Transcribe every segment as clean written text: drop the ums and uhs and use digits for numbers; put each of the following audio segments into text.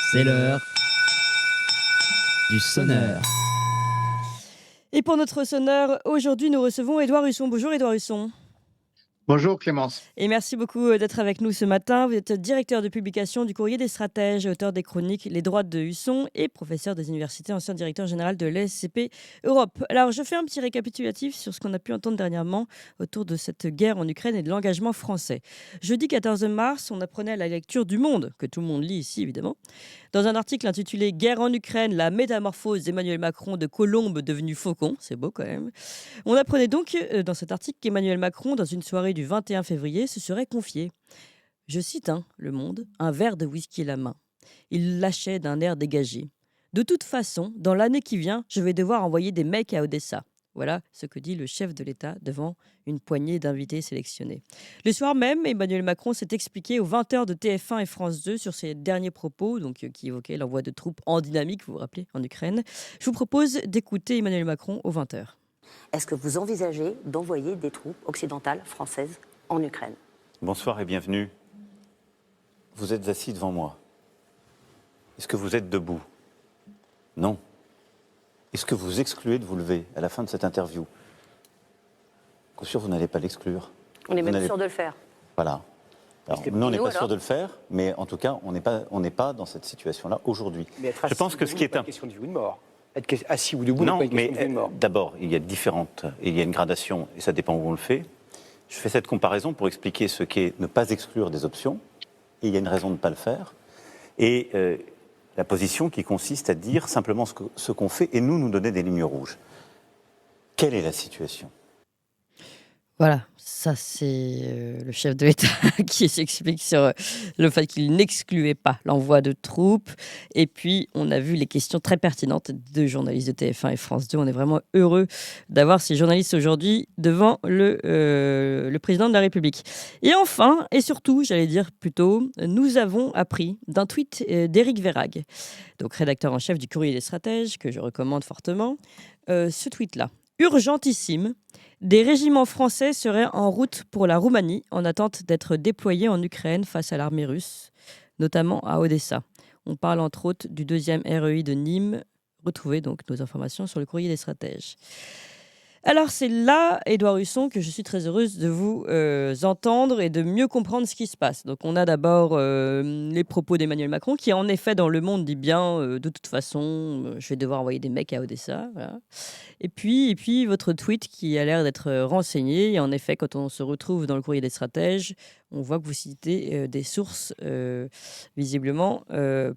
C'est l'heure du sonneur. Et pour notre sonneur, aujourd'hui, nous recevons Édouard Husson. Bonjour Édouard Husson. Bonjour Clémence. Et merci beaucoup d'être avec nous ce matin. Vous êtes directeur de publication du Courrier des Stratèges, auteur des chroniques Les droits de Husson et professeur des universités, ancien directeur général de l'ESCP Europe. Alors, je fais un petit récapitulatif sur ce qu'on a pu entendre dernièrement autour de cette guerre en Ukraine et de l'engagement français. Jeudi 14 mars, on apprenait à la lecture du Monde, que tout le monde lit ici évidemment, dans un article intitulé Guerre en Ukraine, la métamorphose d'Emmanuel Macron de colombe devenue faucon. C'est beau quand même. On apprenait donc dans cet article qu'Emmanuel Macron, dans une soirée du 21 février, se serait confié, je cite Le Monde, un verre de whisky à la main. Il lâchait d'un air dégagé. De toute façon, dans l'année qui vient, je vais devoir envoyer des mecs à Odessa. Voilà ce que dit le chef de l'État devant une poignée d'invités sélectionnés. Le soir même, Emmanuel Macron s'est expliqué aux 20h de TF1 et France 2 sur ses derniers propos, qui évoquaient l'envoi de troupes en dynamique, vous vous rappelez, en Ukraine. Je vous propose d'écouter Emmanuel Macron aux 20h. Est-ce que vous envisagez d'envoyer des troupes occidentales françaises en Ukraine ? Bonsoir et bienvenue. Vous êtes assis devant moi. Est-ce que vous êtes debout ? Non. Est-ce que vous excluez de vous lever à la fin de cette interview ? Bien sûr, vous n'allez pas l'exclure. On est même sûr de le faire. Voilà. Alors, nous, on n'est pas sûr de le faire, mais en tout cas, on n'est pas dans cette situation-là aujourd'hui. Je pense que ce qui est une question de vie ou de mort. Être assis ou debout n'est pas une question de vie ou de mort. D'abord, il y a une gradation, et ça dépend où on le fait. Je fais cette comparaison pour expliquer ce qu'est ne pas exclure des options, et il y a une raison de ne pas le faire, et la position qui consiste à dire simplement ce qu'on fait, et nous donner des lignes rouges. Quelle est la situation ? Voilà, ça c'est le chef de l'État qui s'explique sur le fait qu'il n'excluait pas l'envoi de troupes. Et puis, on a vu les questions très pertinentes de journalistes de TF1 et France 2. On est vraiment heureux d'avoir ces journalistes aujourd'hui devant le président de la République. Et enfin, et surtout, j'allais dire plutôt, nous avons appris d'un tweet d'Éric Verhaeghe, donc rédacteur en chef du Courrier des Stratèges, que je recommande fortement. Ce tweet-là, urgentissime. Des régiments français seraient en route pour la Roumanie en attente d'être déployés en Ukraine face à l'armée russe, notamment à Odessa. On parle entre autres du 2e REI de Nîmes. Retrouvez donc nos informations sur le Courrier des Stratèges. Alors c'est là, Édouard Husson, que je suis très heureuse de vous entendre et de mieux comprendre ce qui se passe. Donc on a d'abord les propos d'Emmanuel Macron qui en effet dans Le Monde dit bien de toute façon je vais devoir envoyer des mecs à Odessa. Voilà. Et puis votre tweet qui a l'air d'être renseigné. Et en effet, quand on se retrouve dans le Courrier des Stratèges, on voit que vous citez des sources visiblement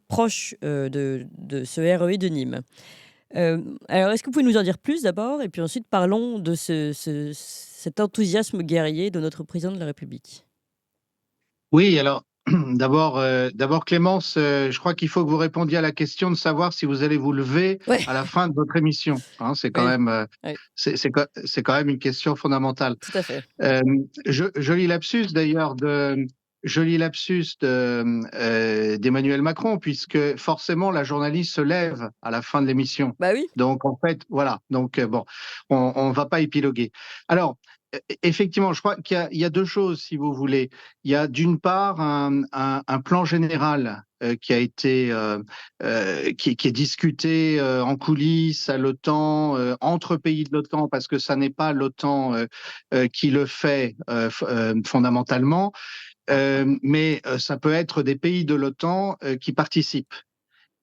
proches de ce REI de Nîmes. Alors, est-ce que vous pouvez nous en dire plus d'abord ? Et puis ensuite, parlons de cet enthousiasme guerrier de notre président de la République. Oui, alors d'abord Clémence, je crois qu'il faut que vous répondiez à la question de savoir si vous allez vous lever à la fin de votre émission. Hein, c'est quand même, c'est quand même une question fondamentale. Tout à fait. Joli lapsus d'ailleurs d'Emmanuel Macron, puisque forcément la journaliste se lève à la fin de l'émission. Bah oui. Donc en fait, voilà. Donc bon, on va pas épiloguer. Alors effectivement, je crois qu'il y a deux choses, si vous voulez. Il y a d'une part un plan général qui a été qui est discuté en coulisses à l'OTAN, entre pays de l'OTAN, parce que ça n'est pas l'OTAN qui le fait fondamentalement. Mais ça peut être des pays de l'OTAN qui participent.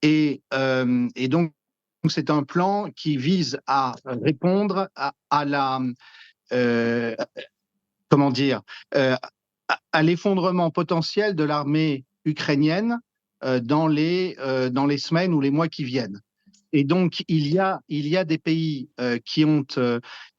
Et donc, c'est un plan qui vise à répondre à la... comment dire à l'effondrement potentiel de l'armée ukrainienne dans les semaines ou les mois qui viennent. Et donc, il y a des pays qui ont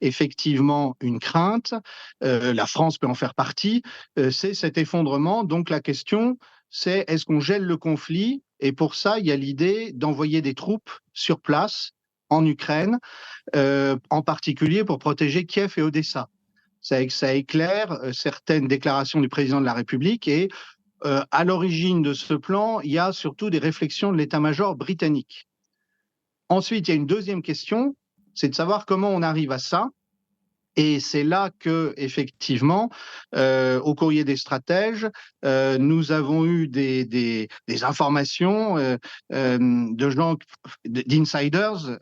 effectivement une crainte. La France peut en faire partie. C'est cet effondrement. Donc, la question, c'est est-ce qu'on gèle le conflit ? Et pour ça, il y a l'idée d'envoyer des troupes sur place en Ukraine, en particulier pour protéger Kiev et Odessa. Ça éclaire certaines déclarations du président de la République. Et à l'origine de ce plan, il y a surtout des réflexions de l'état-major britannique. Ensuite, il y a une deuxième question, c'est de savoir comment on arrive à ça Et c'est là que, effectivement, au courrier des stratèges, nous avons eu des informations de gens, d'insiders,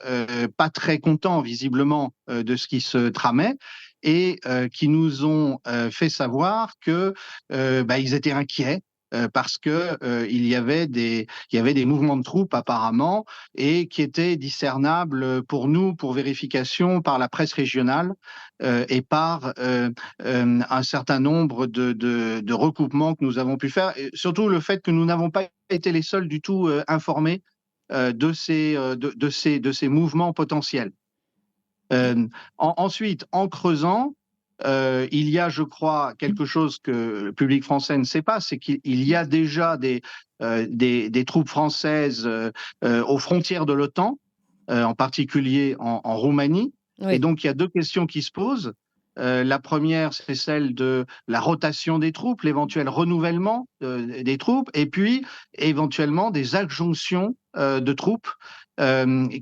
pas très contents visiblement de ce qui se tramait, et qui nous ont fait savoir que ils étaient inquiets. Parce que il y avait des mouvements de troupes apparemment, et qui étaient discernables pour nous, pour vérification, par la presse régionale et par un certain nombre de recoupements que nous avons pu faire. Et surtout le fait que nous n'avons pas été les seuls du tout informés de ces mouvements potentiels. Ensuite, en creusant, il y a, je crois, quelque chose que le public français ne sait pas, c'est qu'il y a déjà des troupes françaises aux frontières de l'OTAN, en particulier en Roumanie. Oui. Et donc, il y a deux questions qui se posent. La première, c'est celle de la rotation des troupes, l'éventuel renouvellement des troupes, et puis éventuellement des adjonctions de troupes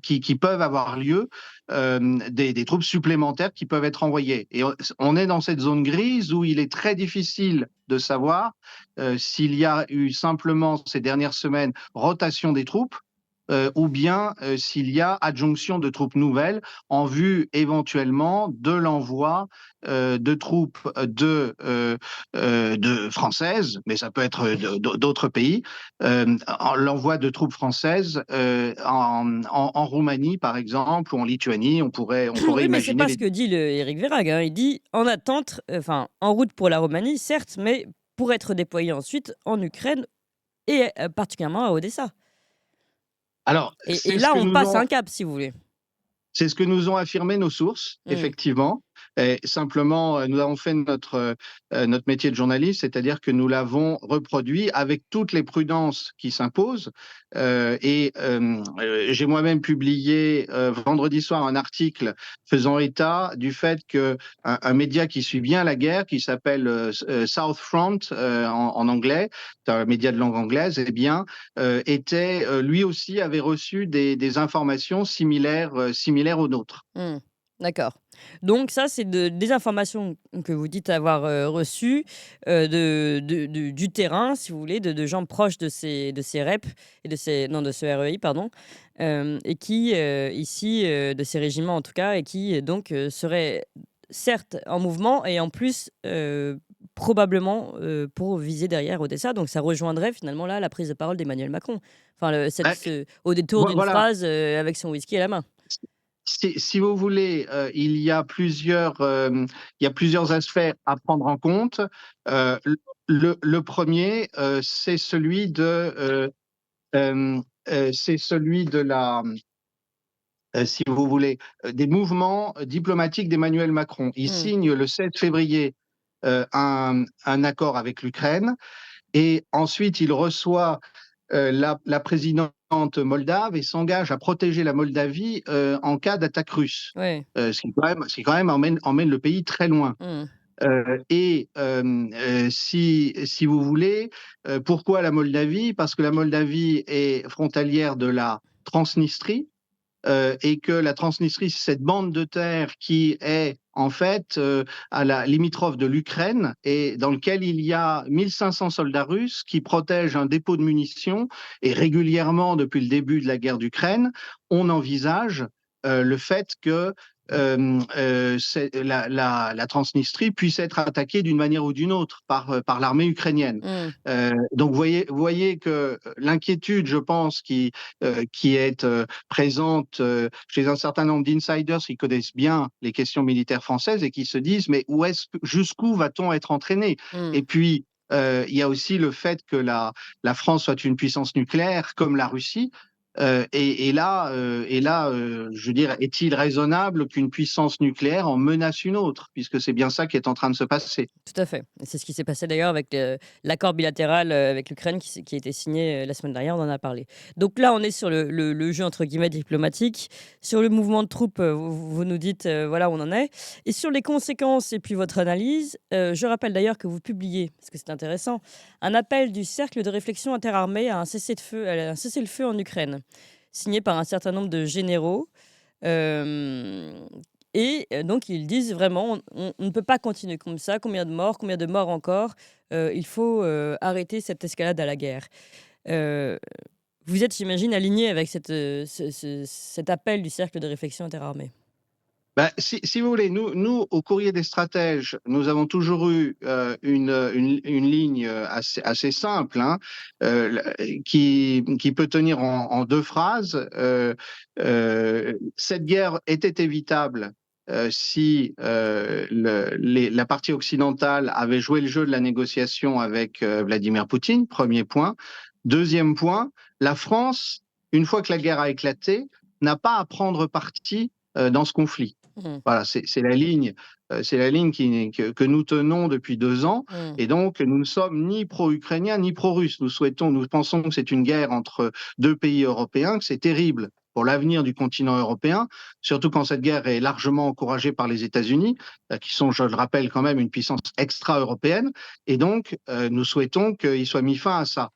qui peuvent avoir lieu, des troupes supplémentaires qui peuvent être envoyées. Et on est dans cette zone grise où il est très difficile de savoir s'il y a eu simplement ces dernières semaines rotation des troupes, ou bien s'il y a adjonction de troupes nouvelles en vue éventuellement de l'envoi de troupes de françaises, mais ça peut être d'autres pays, l'envoi de troupes françaises en Roumanie par exemple, ou en Lituanie. On pourrait Oui, mais c'est imaginer pas ce que dit Éric Vérag, hein. Il dit en attente, enfin en route pour la Roumanie, certes, mais pour être déployé ensuite en Ukraine et particulièrement à Odessa. Alors, Et là, on passe un cap, si vous voulez. C'est ce que nous ont affirmé nos sources, effectivement. Et simplement, nous avons fait notre métier de journaliste, c'est-à-dire que nous l'avons reproduit avec toutes les prudences qui s'imposent. J'ai moi-même publié vendredi soir un article faisant état du fait qu'un média qui suit bien la guerre, qui s'appelle South Front en anglais, c'est un média de langue anglaise, eh bien, lui aussi avait reçu des informations similaires aux nôtres. D'accord. Donc ça, c'est des informations que vous dites avoir reçues du terrain, si vous voulez, de gens proches de ces REP et de ce REI, pardon, et qui, ici, de ces régiments en tout cas, et qui donc seraient certes en mouvement et en plus probablement pour viser derrière Odessa. Donc ça rejoindrait finalement là la prise de parole d'Emmanuel Macron. Enfin, au détour d'une phrase avec son whisky à la main. Si vous voulez, il y a plusieurs aspects à prendre en compte. Le premier, c'est celui de la, si vous voulez, des mouvements diplomatiques d'Emmanuel Macron. Il signe le 7 février un accord avec l'Ukraine, et ensuite il reçoit la présidente moldave et s'engage à protéger la Moldavie en cas d'attaque russe. Ouais. Ce qui quand même emmène le pays très loin. Si vous voulez, pourquoi la Moldavie? Parce que la Moldavie est frontalière de la Transnistrie, et que la Transnistrie, c'est cette bande de terre qui est en fait à la limitrophe de l'Ukraine, et dans lequel il y a 1500 soldats russes qui protègent un dépôt de munitions. Et régulièrement, depuis le début de la guerre d'Ukraine, on envisage le fait que la Transnistrie puisse être attaquée d'une manière ou d'une autre par l'armée ukrainienne. Donc vous voyez que l'inquiétude, je pense, qui est présente chez un certain nombre d'insiders qui connaissent bien les questions militaires françaises et qui se disent mais jusqu'où va-t-on être entraîné? Et puis il y a aussi le fait que la France soit une puissance nucléaire comme la Russie. Et là, je veux dire, est-il raisonnable qu'une puissance nucléaire en menace une autre, puisque c'est bien ça qui est en train de se passer. Tout à fait. Et c'est ce qui s'est passé d'ailleurs avec l'accord bilatéral avec l'Ukraine qui a été signé la semaine dernière, on en a parlé. Donc là, on est sur le jeu entre guillemets diplomatique. Sur le mouvement de troupes, vous nous dites voilà où on en est. Et sur les conséquences et puis votre analyse, je rappelle d'ailleurs que vous publiez, parce que c'est intéressant, un appel du Cercle de réflexion interarmée à un cessez-le-feu en Ukraine, signé par un certain nombre de généraux. Et donc, ils disent vraiment, on ne peut pas continuer comme ça. Combien de morts encore? Il faut arrêter cette escalade à la guerre. Euh, Vous êtes, j'imagine, aligné avec cet appel du cercle de réflexion interarmée. Ben, si vous voulez, nous, au Courrier des stratèges, nous avons toujours eu une ligne assez simple, hein, qui peut tenir en deux phrases. Cette guerre était évitable si la partie occidentale avait joué le jeu de la négociation avec Vladimir Poutine, premier point. Deuxième point, la France, une fois que la guerre a éclaté, n'a pas à prendre parti dans ce conflit. Voilà, c'est la ligne, que nous tenons depuis 2 ans. Et donc, nous ne sommes ni pro-ukrainiens ni pro-russes. Nous pensons que c'est une guerre entre deux pays européens, que c'est terrible pour l'avenir du continent européen, surtout quand cette guerre est largement encouragée par les États-Unis, qui sont, je le rappelle, quand même une puissance extra-européenne. Et donc, nous souhaitons qu'il soit mis fin à ça.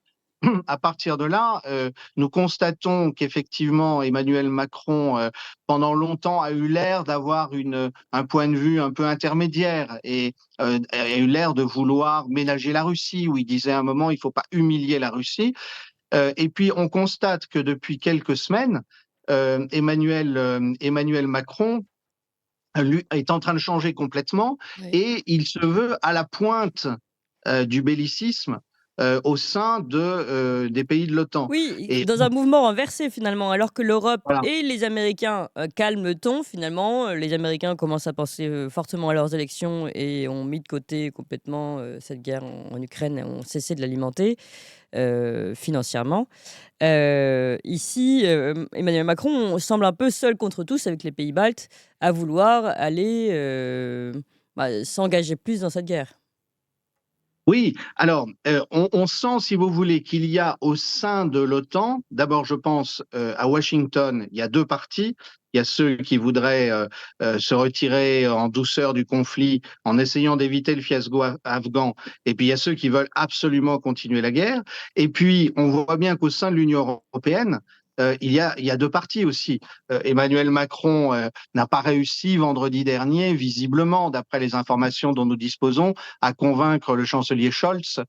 À partir de là, nous constatons qu'effectivement Emmanuel Macron, pendant longtemps, a eu l'air d'avoir un point de vue un peu intermédiaire et a eu l'air de vouloir ménager la Russie, où il disait à un moment il ne faut pas humilier la Russie. Et puis on constate que depuis quelques semaines, Emmanuel Macron lui, est en train de changer complètement, et il se veut à la pointe du bellicisme au sein des pays de l'OTAN. Oui, Et dans un mouvement renversé finalement, alors que l'Europe voilà. et les Américains calment le ton finalement, les Américains commencent à penser fortement à leurs élections et ont mis de côté complètement cette guerre en Ukraine et ont cessé de l'alimenter financièrement. Ici, Emmanuel Macron semble un peu seul contre tous avec les pays baltes à vouloir aller s'engager plus dans cette guerre. Oui, alors on sent, si vous voulez, qu'il y a au sein de l'OTAN, d'abord je pense à Washington, il y a deux partis. Il y a ceux qui voudraient se retirer en douceur du conflit en essayant d'éviter le fiasco afghan, et puis il y a ceux qui veulent absolument continuer la guerre. Et puis on voit bien qu'au sein de l'Union européenne, il y a deux partis aussi. Emmanuel Macron n'a pas réussi vendredi dernier, visiblement, d'après les informations dont nous disposons, à convaincre le chancelier Scholz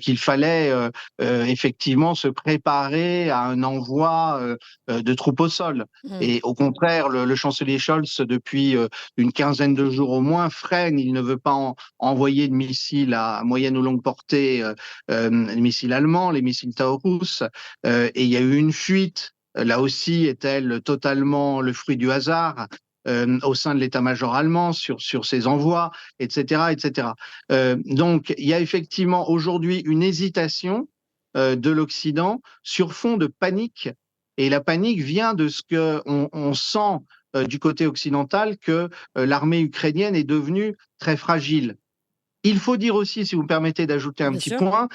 qu'il fallait effectivement se préparer à un envoi de troupes au sol. Et au contraire, le chancelier Scholz, depuis une quinzaine de jours au moins, freine. Il ne veut pas envoyer de missiles à moyenne ou longue portée, les missiles allemands, les missiles Taurus. Et il y a eu une fuite. Là aussi, est-elle totalement le fruit du hasard au sein de l'état-major allemand sur ces envois, etc., etc. Donc, il y a effectivement aujourd'hui une hésitation de l'Occident sur fond de panique. Et la panique vient de ce qu'on sent du côté occidental, que l'armée ukrainienne est devenue très fragile. Il faut dire aussi, si vous me permettez d'ajouter un petit point,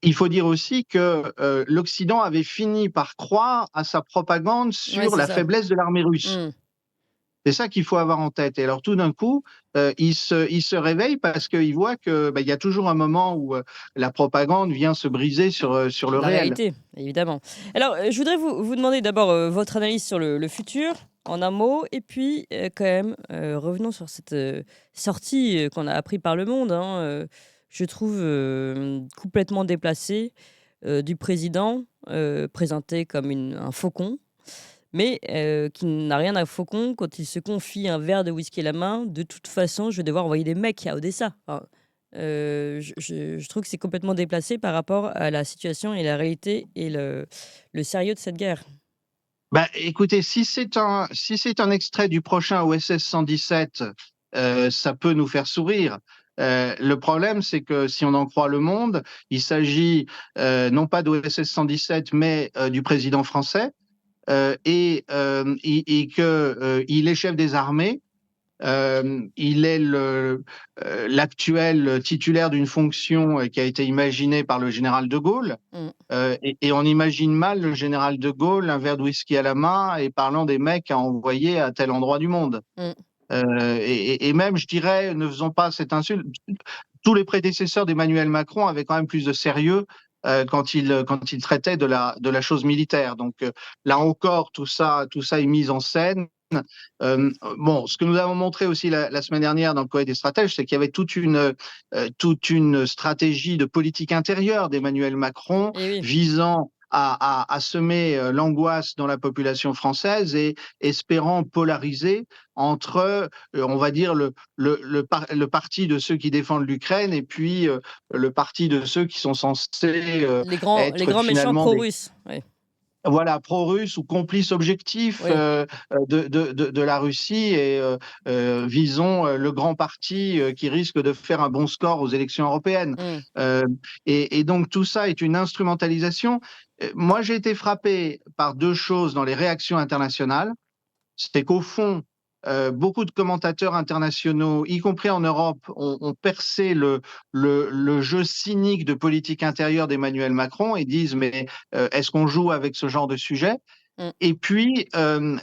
il faut dire aussi que l'Occident avait fini par croire à sa propagande sur la faiblesse de l'armée russe. C'est ça qu'il faut avoir en tête. Et alors tout d'un coup, il se réveille parce qu'il voit qu'il y a toujours un moment où la propagande vient se briser sur le La réel. réalité, évidemment. Alors, je voudrais vous demander d'abord votre analyse sur le futur, en un mot, et puis quand même, revenons sur cette sortie qu'on a appris par Le Monde, hein, je trouve complètement déplacée, du président, présenté comme un faucon, mais qui n'a rien à faucon quand il se confie un verre de whisky à la main. De toute façon, je vais devoir envoyer des mecs à Odessa. Enfin, je trouve que c'est complètement déplacé par rapport à la situation et la réalité et le sérieux de cette guerre. Bah, écoutez, si c'est un extrait du prochain OSS 117, ça peut nous faire sourire. Le problème, c'est que si on en croit Le Monde, il s'agit non pas d'OSS 117, mais du président français, et qu'il est chef des armées. Il est l'actuel titulaire d'une fonction qui a été imaginée par le général de Gaulle. Et on imagine mal le général de Gaulle, un verre de whisky à la main et parlant des mecs à envoyer à tel endroit du monde. Et même, je dirais, ne faisons pas cette insulte. Tous les prédécesseurs d'Emmanuel Macron avaient quand même plus de sérieux quand ils traitaient de la chose militaire. Donc là encore, tout ça est mis en scène. Bon, ce que nous avons montré aussi la semaine dernière dans le Courrier des stratèges, c'est qu'il y avait toute une stratégie de politique intérieure d'Emmanuel Macron Et oui. visant à semer l'angoisse dans la population française et espérant polariser entre, on va dire, le parti de ceux qui défendent l'Ukraine et puis le parti de ceux qui sont censés Les grands méchants finalement pro-russes. Oui. voilà, pro-russe ou complice objectif Oui. de la Russie et visons le grand parti qui risque de faire un bon score aux élections européennes. Et donc tout ça est une instrumentalisation. Moi, j'ai été frappé par deux choses dans les réactions internationales. C'était qu'au fond, beaucoup de commentateurs internationaux, y compris en Europe, ont percé le jeu cynique de politique intérieure d'Emmanuel Macron et disent mais est-ce qu'on joue avec ce genre de sujet? Et puis,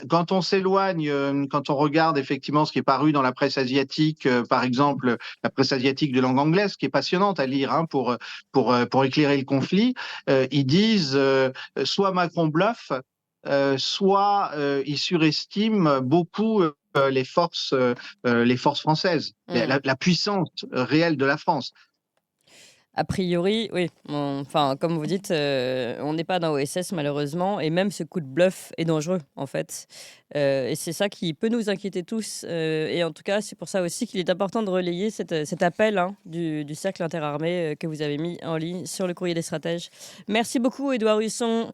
quand on s'éloigne, quand on regarde effectivement ce qui est paru dans la presse asiatique, par exemple la presse asiatique de langue anglaise, qui est passionnante à lire hein, pour éclairer le conflit, ils disent soit Macron bluffe, soit il surestime beaucoup les forces françaises, la puissance réelle de la France. A priori, oui. Enfin, comme vous dites, on n'est pas dans OSS malheureusement, et même ce coup de bluff est dangereux en fait. Et c'est ça qui peut nous inquiéter tous. Et en tout cas, c'est pour ça aussi qu'il est important de relayer cet appel hein, du cercle interarmé que vous avez mis en ligne sur le Courrier des stratèges. Merci beaucoup, Édouard Husson.